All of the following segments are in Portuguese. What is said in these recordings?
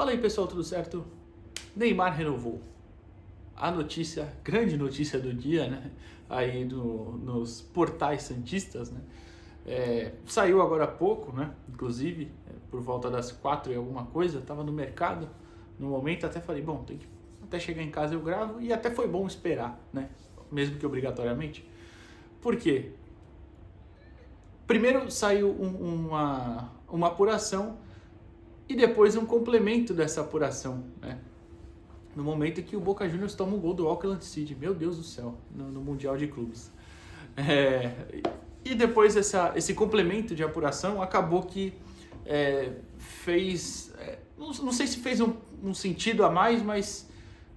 Fala aí pessoal, tudo certo? Neymar renovou. A notícia, grande notícia do dia, né? Aí nos portais santistas, né? Saiu agora há pouco, né? Inclusive, por volta das 4 e alguma coisa, estava no mercado. No momento até falei, bom, tem que até chegar em casa eu gravo, e até foi bom esperar, né? Mesmo que obrigatoriamente. Por quê? Primeiro saiu uma apuração e depois um complemento dessa apuração, né? No momento em que o Boca Juniors toma um gol do Auckland City, meu Deus do céu, no Mundial de Clubes. E depois esse complemento de apuração acabou que fez, não sei se fez um sentido a mais, mas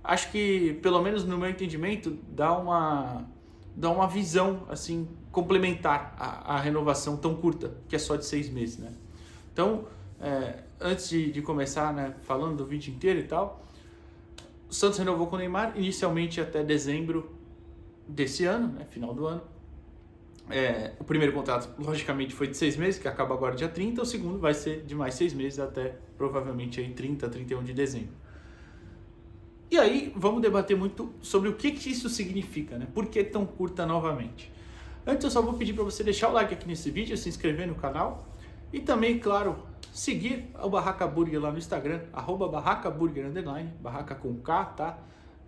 acho que, pelo menos no meu entendimento, dá uma visão assim complementar à renovação tão curta, que é só de 6 meses, né? Então, antes de começar, né, falando do vídeo inteiro e tal, o Santos renovou com o Neymar, inicialmente até dezembro desse ano, né, final do ano. O primeiro contrato, logicamente, foi de 6 meses, que acaba agora dia 30, o segundo vai ser de mais 6 meses até, provavelmente, aí 30, 31 de dezembro. E aí, vamos debater muito sobre o que isso significa, né? Por que tão curta novamente? Antes, eu só vou pedir para você deixar o like aqui nesse vídeo, se inscrever no canal e também, claro, seguir o Barraca Burger lá no Instagram, @barracaburger_, barraca com K, tá?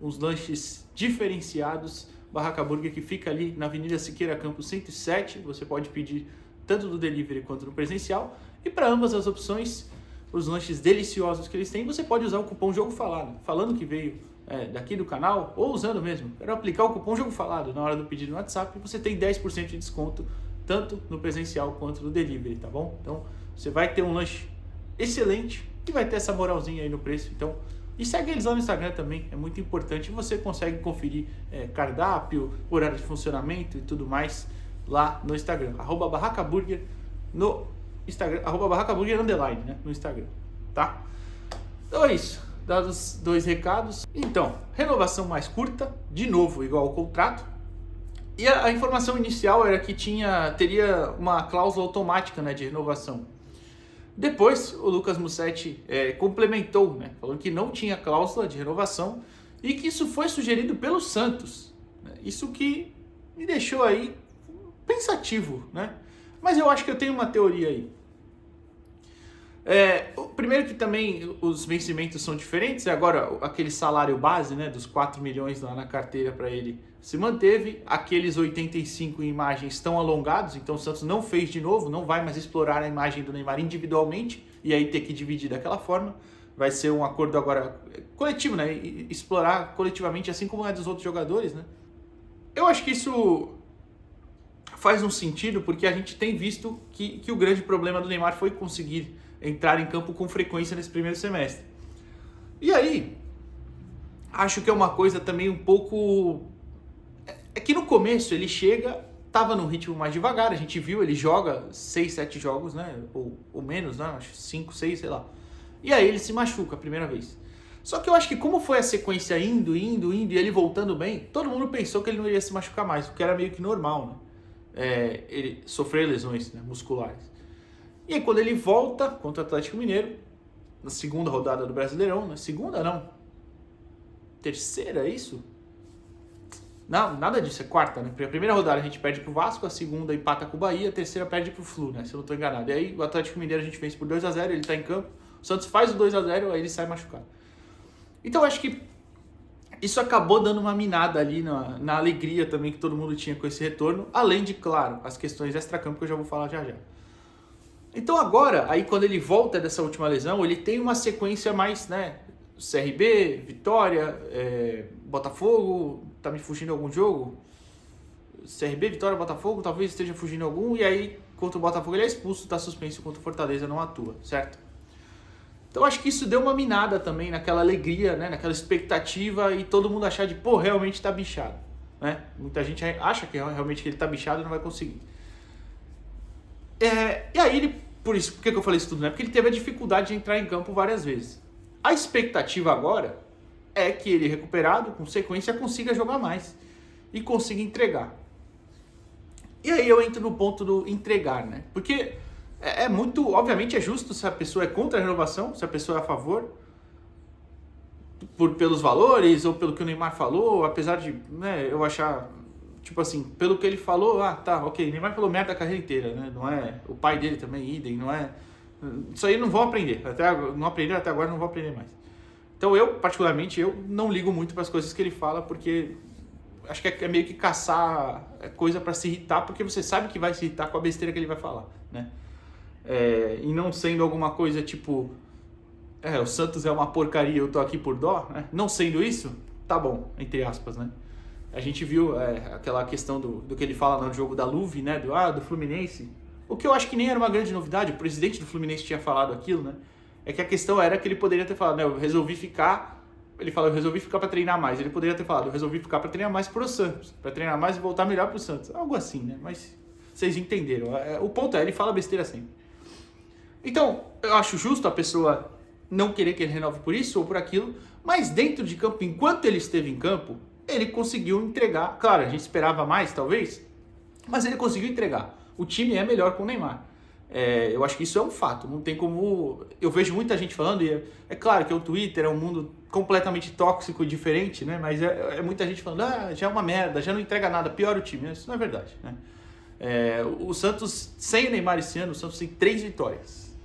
Uns lanches diferenciados, Barraca Burger, que fica ali na Avenida Siqueira Campos 107, você pode pedir tanto do delivery quanto do presencial, e para ambas as opções, os lanches deliciosos que eles têm, você pode usar o cupom Jogo Falado, falando que veio daqui do canal, ou usando mesmo, quero aplicar o cupom Jogo Falado na hora do pedido no WhatsApp, você tem 10% de desconto, tanto no presencial quanto no delivery, tá bom? Então, você vai ter um lanche excelente e vai ter essa moralzinha aí no preço. Então, e segue eles lá no Instagram também, é muito importante. Você consegue conferir cardápio, horário de funcionamento e tudo mais lá no Instagram. @barracaburger no Instagram, @barracaburger_, né, no Instagram, tá? Então é isso, dados os 2 recados. Então, renovação mais curta, de novo igual ao contrato. E a informação inicial era que teria uma cláusula automática, né, de renovação. Depois, o Lucas Musetti complementou, né, falando que não tinha cláusula de renovação e que isso foi sugerido pelo Santos. Isso que me deixou aí pensativo, né? Mas eu acho que eu tenho uma teoria aí. Primeiro que também os vencimentos são diferentes, agora aquele salário base, né, dos 4 milhões lá na carteira para ele se manteve, aqueles 85 imagens estão alongados, então o Santos não fez de novo, não vai mais explorar a imagem do Neymar individualmente e aí ter que dividir daquela forma, vai ser um acordo agora coletivo, né, explorar coletivamente assim como é dos outros jogadores, né. Eu acho que isso faz um sentido porque a gente tem visto que o grande problema do Neymar foi conseguir entrar em campo com frequência nesse primeiro semestre. E aí, acho que é uma coisa também um pouco... É que no começo ele chega, estava num ritmo mais devagar, a gente viu, ele joga 6, 7 jogos, né? Ou menos, né? Acho 5, 6, sei lá. E aí ele se machuca a primeira vez. Só que eu acho que como foi a sequência indo, e ele voltando bem, todo mundo pensou que ele não iria se machucar mais, o que era meio que normal, né? Ele sofrer lesões, né, musculares. E aí quando ele volta contra o Atlético Mineiro, na segunda rodada do Brasileirão, né? Segunda não, terceira, é isso? Não, nada disso, é quarta, né? A primeira rodada a gente perde pro Vasco, a segunda empata com o Bahia, a terceira perde pro Flu, né? Se eu não tô enganado. E aí o Atlético Mineiro a gente vence por 2-0, ele tá em campo, o Santos faz o 2-0, aí ele sai machucado. Então eu acho que isso acabou dando uma minada ali na alegria também que todo mundo tinha com esse retorno, além de, claro, as questões extracampo que eu já vou falar já. Então agora, aí quando ele volta dessa última lesão, ele tem uma sequência mais, né, CRB, Vitória, Botafogo, tá me fugindo algum jogo? CRB, Vitória, Botafogo, talvez esteja fugindo algum, e aí contra o Botafogo ele é expulso, tá suspenso, contra o Fortaleza não atua, certo? Então acho que isso deu uma minada também naquela alegria, né, naquela expectativa e todo mundo achar de, pô, realmente tá bichado, né? Muita gente acha que realmente que ele tá bichado e não vai conseguir. E aí ele... Por que eu falei isso tudo, né? Porque ele teve a dificuldade de entrar em campo várias vezes. A expectativa agora é que ele, recuperado, com sequência, consiga jogar mais e consiga entregar. E aí eu entro no ponto do entregar, né? Porque muito, obviamente é justo se a pessoa é contra a renovação, se a pessoa é a favor. pelos valores ou pelo que o Neymar falou, apesar de, né, eu achar, tipo assim, pelo que ele falou, tá, ok, o Neymar falou merda a carreira inteira, né, não é, o pai dele também, idem, não é, isso aí não vão aprender, não aprenderam até agora, não vão aprender mais. Então eu, particularmente, eu não ligo muito para as coisas que ele fala, porque acho que é meio que caçar coisa para se irritar, porque você sabe que vai se irritar com a besteira que ele vai falar, né, e não sendo alguma coisa tipo... o Santos é uma porcaria, eu tô aqui por dó, né? Não sendo isso, tá bom, entre aspas, né? A gente viu aquela questão do que ele fala no jogo da Luve, né? Do Fluminense. O que eu acho que nem era uma grande novidade, o presidente do Fluminense tinha falado aquilo, né? É que a questão era que ele poderia ter falado, né? Eu resolvi ficar... Ele falou, eu resolvi ficar pra treinar mais. Ele poderia ter falado, eu resolvi ficar pra treinar mais pro Santos. Pra treinar mais e voltar melhor pro Santos. Algo assim, né? Mas vocês entenderam. O ponto é, ele fala besteira sempre. Então, eu acho justo a pessoa... não querer que ele renove por isso ou por aquilo, mas dentro de campo, enquanto ele esteve em campo, ele conseguiu entregar. Claro, a gente esperava mais, talvez, mas ele conseguiu entregar. O time é melhor com o Neymar. Eu acho que isso é um fato, não tem como... Eu vejo muita gente falando, e é claro que o Twitter é um mundo completamente tóxico e diferente, né? Mas é muita gente falando, já é uma merda, já não entrega nada, piora o time. Isso não é verdade, né? O Santos, sem o Neymar esse ano, o Santos tem 3 vitórias.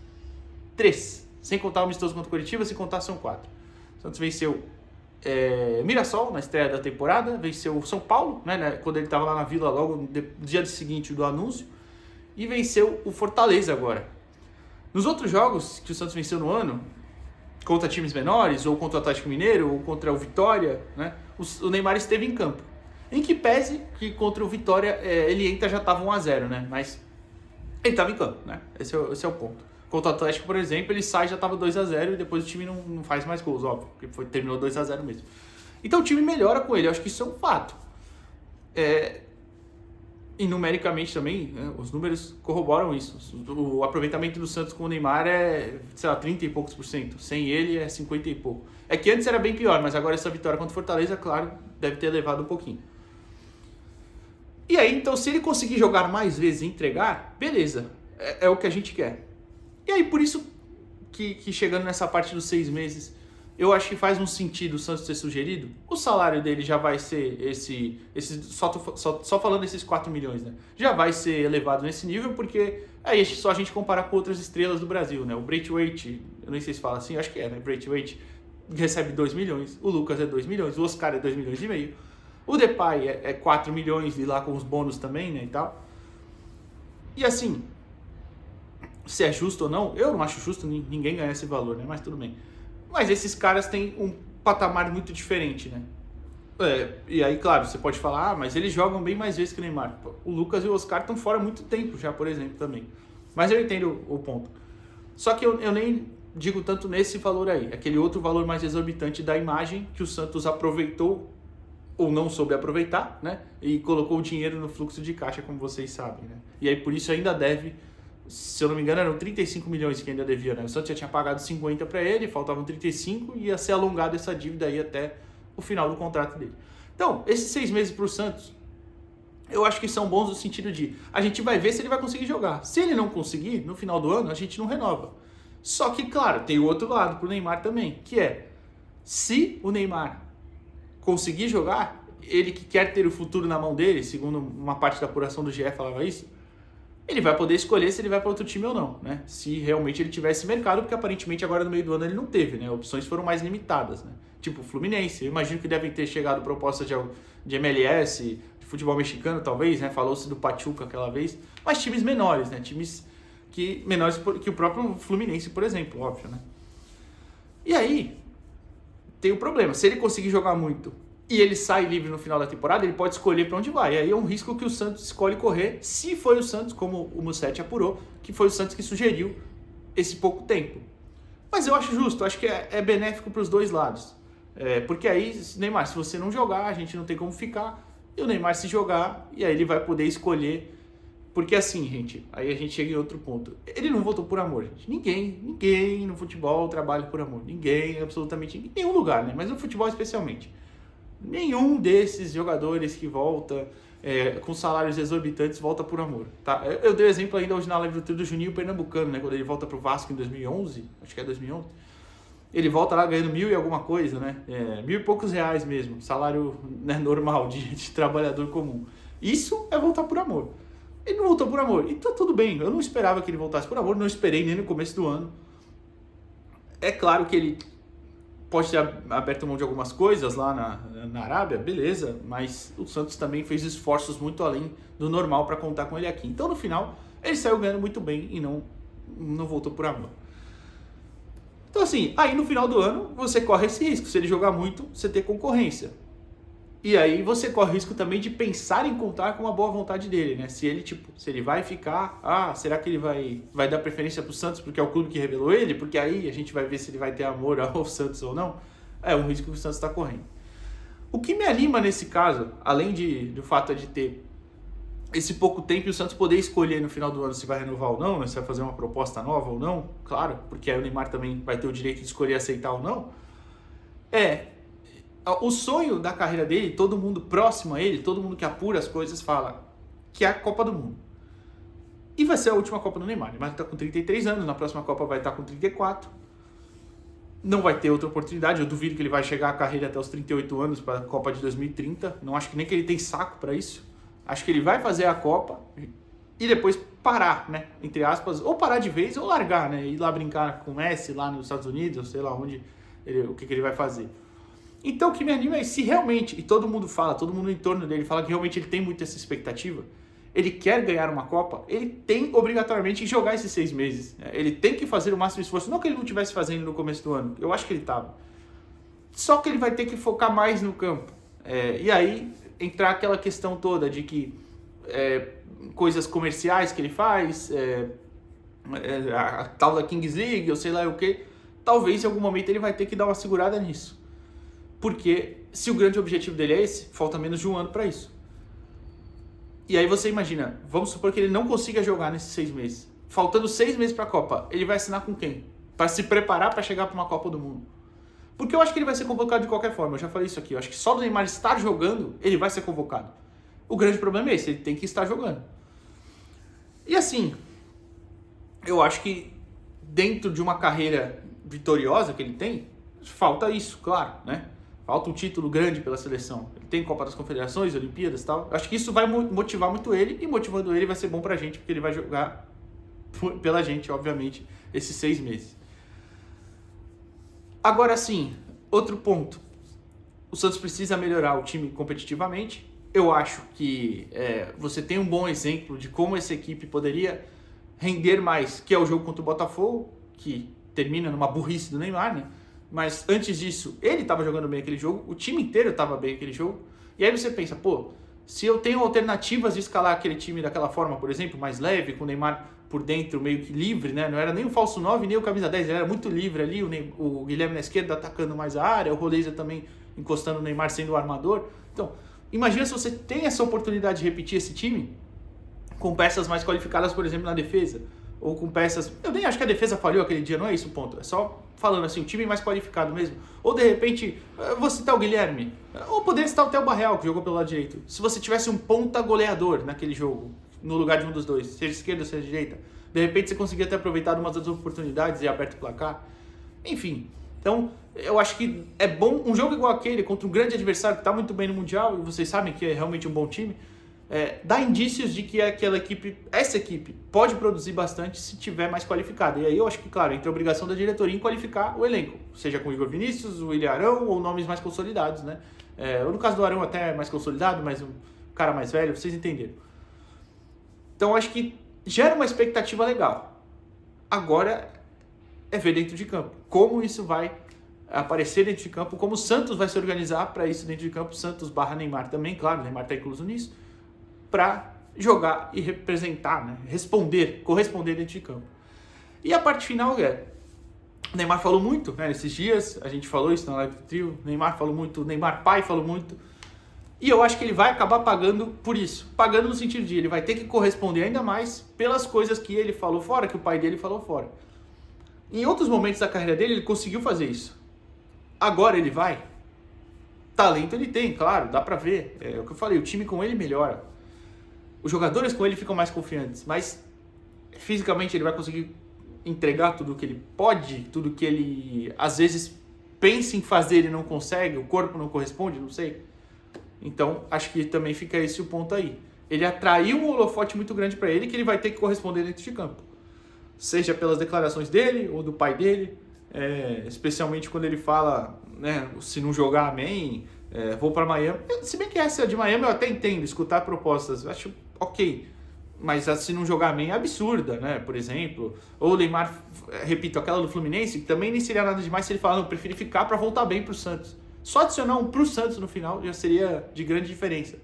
3. Sem contar o amistoso contra o Coritiba, sem contar são 4. O Santos venceu Mirassol na estreia da temporada, venceu o São Paulo, né, quando ele estava lá na Vila, logo no dia seguinte do anúncio, e venceu o Fortaleza agora. Nos outros jogos que o Santos venceu no ano, contra times menores, ou contra o Atlético Mineiro, ou contra o Vitória, né, o Neymar esteve em campo. Em que pese que contra o Vitória ele entra já estava 1-0, né, mas ele estava em campo, né, esse é o ponto. Contra o Atlético, por exemplo, ele sai já estava 2-0 e depois o time não faz mais gols, óbvio, porque terminou 2-0 mesmo. Então o time melhora com ele, eu acho que isso é um fato. E numericamente também, né, os números corroboram isso. O aproveitamento do Santos com o Neymar é, sei lá, 30 e poucos %. Sem ele é 50 e pouco. É que antes era bem pior, mas agora essa vitória contra o Fortaleza, claro, deve ter elevado um pouquinho. E aí, então, se ele conseguir jogar mais vezes e entregar, beleza, é o que a gente quer. E aí, por isso que chegando nessa parte dos 6 meses, eu acho que faz um sentido o Santos ter sugerido. O salário dele já vai ser só falando esses 4 milhões, né? Já vai ser elevado nesse nível, porque aí só a gente comparar com outras estrelas do Brasil, né? O Braithwaite, eu nem sei se fala assim, acho que né? Braithwaite recebe 2 milhões, o Lucas é 2 milhões, o Oscar é 2 milhões e meio, o Depay é 4 milhões e lá com os bônus também, né, e tal. E assim... se é justo ou não, eu não acho justo ninguém ganhar esse valor, né? Mas tudo bem. Mas esses caras têm um patamar muito diferente, né? E aí, claro, você pode falar, mas eles jogam bem mais vezes que o Neymar. O Lucas e o Oscar estão fora há muito tempo já, por exemplo, também. Mas eu entendo o ponto. Só que eu nem digo tanto nesse valor aí. Aquele outro valor mais exorbitante da imagem que o Santos aproveitou ou não soube aproveitar, né? E colocou o dinheiro no fluxo de caixa, como vocês sabem, né? E aí, por isso, ainda deve... se eu não me engano, eram 35 milhões que ainda devia, né? O Santos já tinha pagado 50 para ele, faltavam 35 e ia ser alongada essa dívida aí até o final do contrato dele. Então, esses 6 meses para o Santos, eu acho que são bons no sentido de a gente vai ver se ele vai conseguir jogar. Se ele não conseguir, no final do ano, a gente não renova. Só que, claro, tem o outro lado para o Neymar também, que é, se o Neymar conseguir jogar, ele que quer ter o futuro na mão dele, segundo uma parte da apuração do GE falava isso, ele vai poder escolher se ele vai para outro time ou não, né? Se realmente ele tivesse mercado, porque aparentemente agora no meio do ano ele não teve, né? Opções foram mais limitadas, né? Tipo o Fluminense, eu imagino que devem ter chegado propostas de MLS, de futebol mexicano talvez, né? Falou-se do Pachuca aquela vez, mas times menores, né? Times menores que o próprio Fluminense, por exemplo, óbvio, né? E aí, tem o problema, se ele conseguir jogar muito e ele sai livre no final da temporada, ele pode escolher para onde vai. E aí é um risco que o Santos escolhe correr, se foi o Santos, como o Musetti apurou, que foi o Santos que sugeriu esse pouco tempo. Mas eu acho justo, acho que é benéfico para os dois lados. Porque aí, Neymar, se você não jogar, a gente não tem como ficar. E o Neymar se jogar, e aí ele vai poder escolher. Porque assim, gente, aí a gente chega em outro ponto. Ele não votou por amor, gente. Ninguém no futebol trabalha por amor. Ninguém, absolutamente ninguém. Em nenhum lugar, né? Mas no futebol especialmente. Nenhum desses jogadores que volta com salários exorbitantes volta por amor, tá? Eu dei exemplo ainda hoje na live do Juninho Pernambucano, né? Quando ele volta pro Vasco em 2011, acho que é 2011. ele volta lá ganhando 1.000 e alguma coisa, né? 1.000 e poucos reais mesmo, salário, né, normal de trabalhador comum. Isso é voltar por amor. Ele não voltou por amor. E tá tudo bem, eu não esperava que ele voltasse por amor, não esperei nem no começo do ano. É claro que ele pode ter aberto mão de algumas coisas lá na Arábia, beleza, mas o Santos também fez esforços muito além do normal para contar com ele aqui. Então, no final, ele saiu ganhando muito bem e não voltou por amor. Então, assim, aí no final do ano, você corre esse risco. Se ele jogar muito, você ter concorrência. E aí você corre o risco também de pensar em contar com a boa vontade dele, né? Se ele vai ficar, será que ele vai dar preferência pro Santos porque é o clube que revelou ele? Porque aí a gente vai ver se ele vai ter amor ao Santos ou não. É um risco que o Santos está correndo. O que me anima nesse caso, além do fato de ter esse pouco tempo e o Santos poder escolher no final do ano se vai renovar ou não, né? Se vai fazer uma proposta nova ou não, claro, porque aí o Neymar também vai ter o direito de escolher aceitar ou não, o sonho da carreira dele, todo mundo próximo a ele, todo mundo que apura as coisas fala que é a Copa do Mundo. E vai ser a última Copa do Neymar. O Neymar está com 33 anos, na próxima Copa vai estar com 34. Não vai ter outra oportunidade, eu duvido que ele vai chegar a carreira até os 38 anos para a Copa de 2030. Não acho que nem que ele tem saco para isso. Acho que ele vai fazer a Copa e depois parar, né? Entre aspas, ou parar de vez ou largar, né? Ir lá brincar com o Messi lá nos Estados Unidos, ou sei lá onde, o que ele vai fazer. Então o que me anima é se realmente, e todo mundo fala, todo mundo em torno dele fala que realmente ele tem muito essa expectativa, ele quer ganhar uma Copa, ele tem obrigatoriamente que jogar esses 6 meses. Ele tem que fazer o máximo esforço, não que ele não estivesse fazendo no começo do ano, eu acho que ele estava. Só que ele vai ter que focar mais no campo. E aí entrar aquela questão toda de que coisas comerciais que ele faz, a tal da Kings League, ou sei lá o que, talvez em algum momento ele vai ter que dar uma segurada nisso. Porque se o grande objetivo dele é esse, falta menos de um ano para isso. E aí você imagina, vamos supor que ele não consiga jogar nesses 6 meses. Faltando 6 meses para a Copa, ele vai assinar com quem? Para se preparar para chegar para uma Copa do Mundo. Porque eu acho que ele vai ser convocado de qualquer forma, eu já falei isso aqui. Eu acho que só do Neymar estar jogando, ele vai ser convocado. O grande problema é esse, ele tem que estar jogando. E assim, eu acho que dentro de uma carreira vitoriosa que ele tem, falta isso, claro, né? Falta um título grande pela seleção. Ele tem Copa das Confederações, Olimpíadas e tal. Acho que isso vai motivar muito ele. E motivando ele vai ser bom pra gente, porque ele vai jogar pela gente, obviamente, esses 6 meses. Agora sim, outro ponto. O Santos precisa melhorar o time competitivamente. Eu acho que você tem um bom exemplo de como essa equipe poderia render mais, que é o jogo contra o Botafogo, que termina numa burrice do Neymar, né? Mas antes disso, ele estava jogando bem aquele jogo, o time inteiro estava bem aquele jogo. E aí você pensa, se eu tenho alternativas de escalar aquele time daquela forma, por exemplo, mais leve, com o Neymar por dentro meio que livre, né? Não era nem o falso 9, nem o camisa 10, ele era muito livre ali, o Guilherme na esquerda atacando mais a área, o Roleza também encostando o Neymar sendo o armador. Então, imagina se você tem essa oportunidade de repetir esse time com peças mais qualificadas, por exemplo, na defesa. Ou com peças... Eu nem acho que a defesa falhou aquele dia, não é isso o ponto. É só falando assim, o time mais qualificado mesmo. Ou de repente, vou citar o Guilherme. Ou poderia citar até o Barreal, que jogou pelo lado direito. Se você tivesse um ponta goleador naquele jogo, no lugar de um dos dois, seja esquerda ou seja direita, de repente você conseguia ter aproveitado umas das oportunidades e aberto o placar. Enfim, então eu acho que é bom um jogo igual aquele, contra um grande adversário que está muito bem no Mundial, e vocês sabem que é realmente um bom time, dá indícios de que essa equipe pode produzir bastante se tiver mais qualificada. E aí eu acho que, claro, entra a obrigação da diretoria em qualificar o elenco, seja com o Igor Vinícius, o William Arão ou nomes mais consolidados, né? Ou no caso do Arão até mais consolidado, mas um cara mais velho, vocês entenderam. Então acho que gera uma expectativa legal. Agora é ver dentro de campo como isso vai aparecer dentro de campo, como o Santos vai se organizar para isso dentro de campo, Santos / Neymar também, claro, o Neymar está incluso nisso, para jogar e representar, né? Corresponder dentro de campo. E a parte final o Neymar falou muito, né, nesses dias, a gente falou isso na live do trio, o Neymar falou muito, o Neymar pai falou muito, e eu acho que ele vai acabar pagando por isso, pagando no sentido de ele vai ter que corresponder ainda mais pelas coisas que ele falou fora, que o pai dele falou fora. Em outros momentos da carreira dele, ele conseguiu fazer isso. Agora ele vai? Talento ele tem, claro, dá pra ver, é o que eu falei, o time com ele melhora. Os jogadores com ele ficam mais confiantes, mas fisicamente ele vai conseguir entregar tudo que ele pode, tudo que ele às vezes pensa em fazer e não consegue, o corpo não corresponde, não sei. Então, acho que também fica esse o ponto aí. Ele atraiu um holofote muito grande para ele que ele vai ter que corresponder dentro de campo. Seja pelas declarações dele ou do pai dele, especialmente quando ele fala, né, se não jogar, amém, vou para Miami. Se bem que essa de Miami eu até entendo, escutar propostas, acho ok. Mas a se não jogar amém é absurda, né? Por exemplo, ou o Neymar, repito, aquela do Fluminense, que também nem seria nada demais se ele falar, não, eu preferi ficar para voltar bem pro Santos. Só adicionar um pro Santos no final já seria de grande diferença.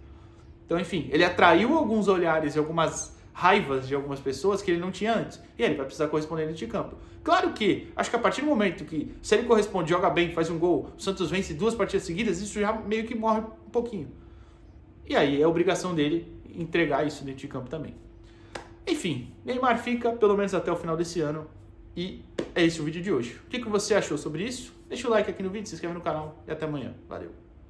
Então, enfim, ele atraiu alguns olhares e algumas raivas de algumas pessoas que ele não tinha antes. E ele vai precisar corresponder dentro de campo. Claro que, acho que a partir do momento que, se ele corresponde, joga bem, faz um gol, o Santos vence 2 partidas seguidas, isso já meio que morre um pouquinho. E aí é obrigação dele entregar isso dentro de campo também. Enfim, Neymar fica pelo menos até o final desse ano. E é esse o vídeo de hoje. O que você achou sobre isso? Deixa o like aqui no vídeo, se inscreve no canal e até amanhã. Valeu!